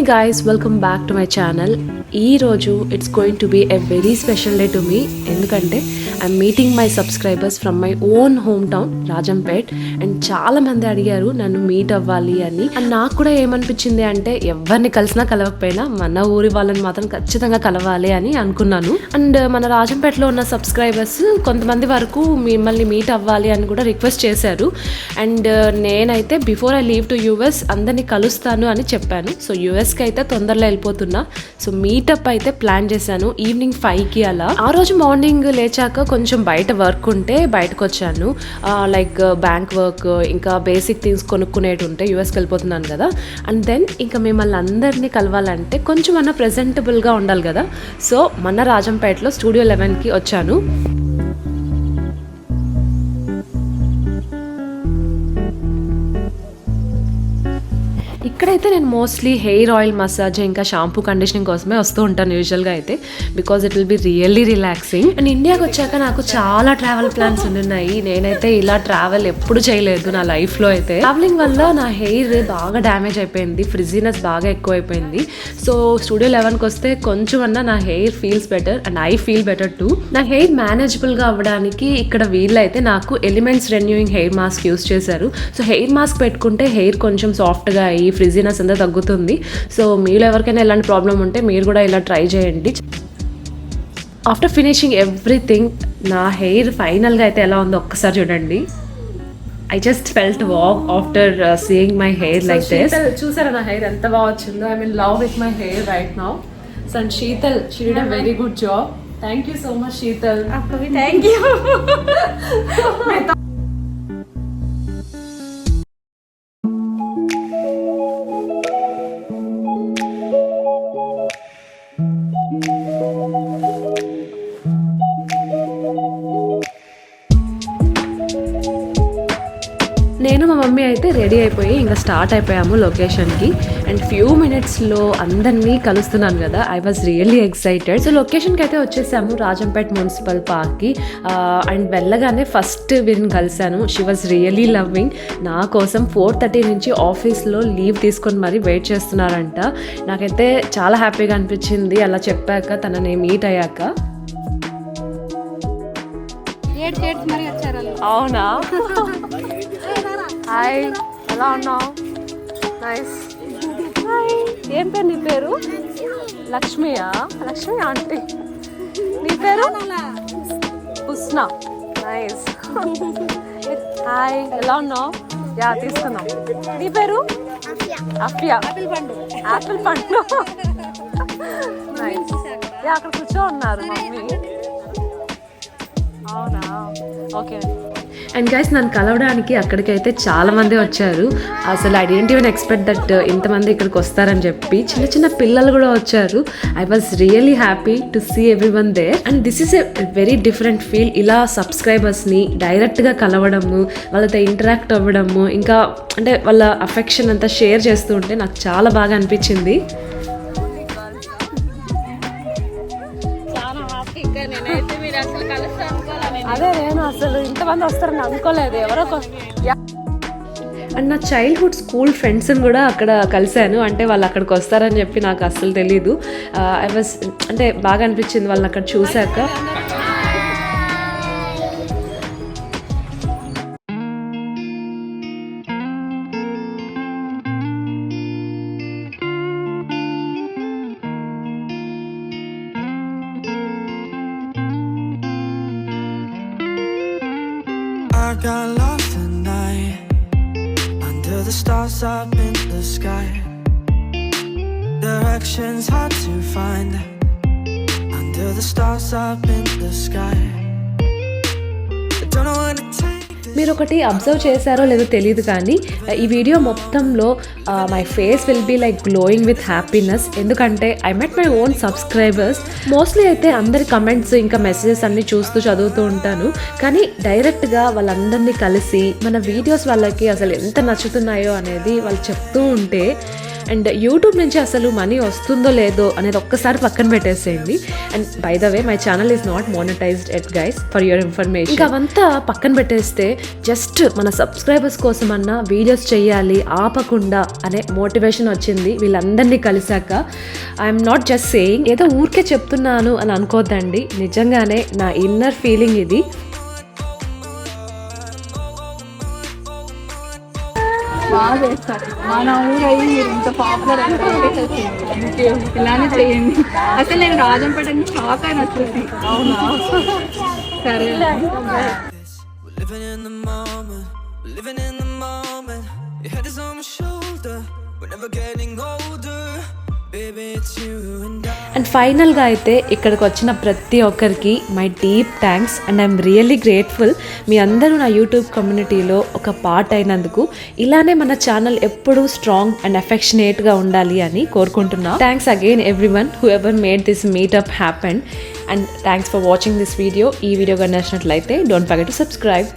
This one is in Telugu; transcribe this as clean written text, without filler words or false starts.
guys, welcome back to my channel. ఈ రోజు it's going to be a very special day to me. ఎందుకంటే I'm meeting my subscribers from my own home town Rajampet. And చాలా మంది అడిగారు నన్ను మీట్ అవ్వాలి అని. అండ్ నాకు కూడా ఏమనిపించింది అంటే ఎవరిని కలిసినా కలవకపోయినా మన ఊరి వాళ్ళని మాత్రం ఖచ్చితంగా కలవాలి అని అనుకున్నాను. అండ్ మన రాజంపేటలో ఉన్న సబ్స్క్రైబర్స్ కొంతమంది వరకు మిమ్మల్ని మీట్ అవ్వాలి అని కూడా రిక్వెస్ట్ చేశారు. అండ్ నేనైతే before I leave to US అందరినీ కలుస్తాను అని చెప్పాను. సో యూఎస్కి అయితే తొందరలో వెళ్ళిపోతున్నా. సో మీటప్ అయితే ప్లాన్ చేశాను ఈవినింగ్ 5కి అలా. ఆ రోజు మార్నింగ్ లేచాక కొంచెం బయట వర్క్ ఉంటే బయటకు వచ్చాను. లైక్ బ్యాంక్ వర్క్, ఇంకా బేసిక్ థింగ్స్ కొనుక్కునేటి ఉంటే యూఎస్కి వెళ్ళిపోతున్నాను కదా. అండ్ దెన్ ఇంకా మిమ్మల్ని అందరినీ కలవాలంటే కొంచెం అన్న ప్రెజెంటబుల్గా ఉండాలి కదా. సో మన రాజంపేటలో స్టూడియో 11కి వచ్చాను. ఇక్కడైతే నేను మోస్ట్లీ హెయిర్ ఆయిల్ మసాజ్ ఇంకా షాంపూ కండిషనింగ్ కోసమే వస్తూ ఉంటాను యూజువల్గా అయితే, because it will be really relaxing. And ఇండియాకి వచ్చాక నాకు చాలా ట్రావెల్ ప్లాన్స్ ఉన్నాయి. నేనైతే ఇలా ట్రావెల్ ఎప్పుడు చేయలేదు నా లైఫ్లో. అయితే ట్రావెలింగ్ వల్ల నా హెయిర్ బాగా డ్యామేజ్ అయిపోయింది, ఫ్రిజీనెస్ బాగా ఎక్కువ అయిపోయింది. సో స్టూడియో 11కి వస్తే కొంచెం అన్నా నా hair feels better and I feel better two. నా హెయిర్ మేనేజబుల్గా అవ్వడానికి ఇక్కడ వీళ్ళైతే నాకు elements renewing hair mask use చేశారు. సో హెయిర్ మాస్క్ పెట్టుకుంటే హెయిర్ కొంచెం సాఫ్ట్గా అయ్యి ఫ్రిజీనెస్ అంతా తగ్గుతుంది. సో మీరు ఎవరికైనా ఎలాంటి ప్రాబ్లం ఉంటే మీరు కూడా ఇలా ట్రై చేయండి. ఆఫ్టర్ ఫినిషింగ్ ఎవ్రీథింగ్ నా హెయిర్ ఫైనల్గా అయితే ఎలా ఉందో ఒక్కసారి చూడండి. I just felt wow after seeing my hair like this. చూసారా నా హెయిర్ ఎంత బాగా వచ్చిందో? I mean love with my hair right now. So and Sheetal, she did a very good job. Thank you so much Sheetal. Thank you. నేను మా మమ్మీ అయితే రెడీ అయిపోయి ఇంకా స్టార్ట్ అయిపోయాము లొకేషన్కి. అండ్ ఫ్యూ మినిట్స్లో అందరినీ కలుస్తున్నాను కదా. I was really excited. So లొకేషన్కి అయితే వచ్చేసాము, రాజంపేట్ మున్సిపల్ పార్క్కి. అండ్ వెళ్ళగానే ఫస్ట్ వీరిని కలిశాను. She was really loving. నా కోసం 4:30 నుంచి ఆఫీస్లో లీవ్ తీసుకొని మరీ వెయిట్ చేస్తున్నారంట. నాకైతే చాలా హ్యాపీగా అనిపించింది అలా చెప్పాక, తనని మీట్ అయ్యాక. అవునా? హాయ్, ఎలా ఉన్నావు? నైస్. హాయ్, ఏం పేరు నీ పేరు? లక్ష్మియా? లక్ష్మి ఆంటీ. నీ పేరు? పుస్నా. నైస్. హాయ్, ఎలా ఉన్నావు? యా, తీసుకున్నాం. నీ పేరు? అఫియా. ఆపిల్ పండు. నైస్. యా, అక్కడ కూర్చో ఉన్నారు మమ్మీ. అవునా? ఓకే. అండ్ గైస్, నన్ను కలవడానికి అక్కడికైతే చాలా మంది వచ్చారు. అసలు I didn't even expect that ఇంతమంది ఇక్కడికి వస్తారని చెప్పి. చిన్న చిన్న పిల్లలు కూడా వచ్చారు. I was really happy to see everyone there. And this is a very different feel. ఇలా సబ్స్క్రైబర్స్ని డైరెక్ట్గా కలవడము, వాళ్ళతో ఇంటరాక్ట్ అవ్వడము, ఇంకా అంటే వాళ్ళ అఫెక్షన్ అంతా షేర్ చేస్తూ ఉంటే నాకు చాలా బాగా అనిపించింది. అదే, నేను అసలు ఇంతమంది వస్తారని అనుకోలేదు. ఎవరో అండ్ నా చైల్డ్హుడ్ స్కూల్ ఫ్రెండ్స్ని కూడా అక్కడ కలిశాను. అంటే వాళ్ళు అక్కడికి వస్తారని చెప్పి నాకు అస్సలు తెలీదు. ఐ వాజ్ అంటే బాగా అనిపించింది వాళ్ళని అక్కడ చూశాక. I got lost tonight under the stars up in the sky. Directions hard to find under the stars up in the sky. I don't know what to take. మీరు ఒకటి అబ్జర్వ్ చేశారో లేదో తెలియదు కానీ ఈ వీడియో మొత్తంలో my face will be like glowing with happiness. ఎందుకంటే I met my own subscribers. Mostly అయితే అందరి కమెంట్స్ ఇంకా మెసేజెస్ అన్నీ చూస్తూ చదువుతూ ఉంటాను. కానీ డైరెక్ట్గా వాళ్ళందరినీ కలిసి మన వీడియోస్ వాళ్ళకి అసలు ఎంత నచ్చుతున్నాయో అనేది వాళ్ళు చెప్తూ ఉంటే అండ్ యూట్యూబ్ నుంచి అసలు మనీ వస్తుందో లేదో అనేది ఒక్కసారి పక్కన పెట్టేసేయండి. And by the way my channel is not monetized at guys, for your information. ఇంకా అవంతా పక్కన పెట్టేస్తే జస్ట్ మన సబ్స్క్రైబర్స్ కోసం అన్నా వీడియోస్ చేయాలి ఆపకుండా అనే మోటివేషన్ వచ్చింది వీళ్ళందరినీ కలిసాక. ఐఎమ్ నాట్ జస్ట్ సేయింగ్, ఏదో ఊరికే చెప్తున్నాను అని అనుకోద్దండి, నిజంగానే నా ఇన్నర్ ఫీలింగ్ ఇది. బాగా చేస్తారు. మన ఊరు అయ్యి మీరు ఇంత పాపులర్ అంటే ఇలానే చేయండి. అసలు నేను రాజంపేట షాక్ అయిన వచ్చేసి. అవునా, సరే. We're living in the moment, we're living in the moment. Your head is on my shoulder, we're never getting older. Baby, it's you and I. And ఫైనల్గా అయితే ఇక్కడికి వచ్చిన ప్రతి ఒక్కరికి my deep thanks and I'm really grateful. మీ అందరూ నా యూట్యూబ్ కమ్యూనిటీలో ఒక పార్ట్ అయినందుకు. ఇలానే మన ఛానల్ ఎప్పుడూ స్ట్రాంగ్ అండ్ అఫెక్షనేట్గా ఉండాలి అని కోరుకుంటున్నా. Thanks again everyone who ever made this meetup happen. And thanks for watching this video. ఈ వీడియో కానీ నచ్చినట్లయితే డోంట్ ఫర్గెట్ టు సబ్స్క్రైబ్.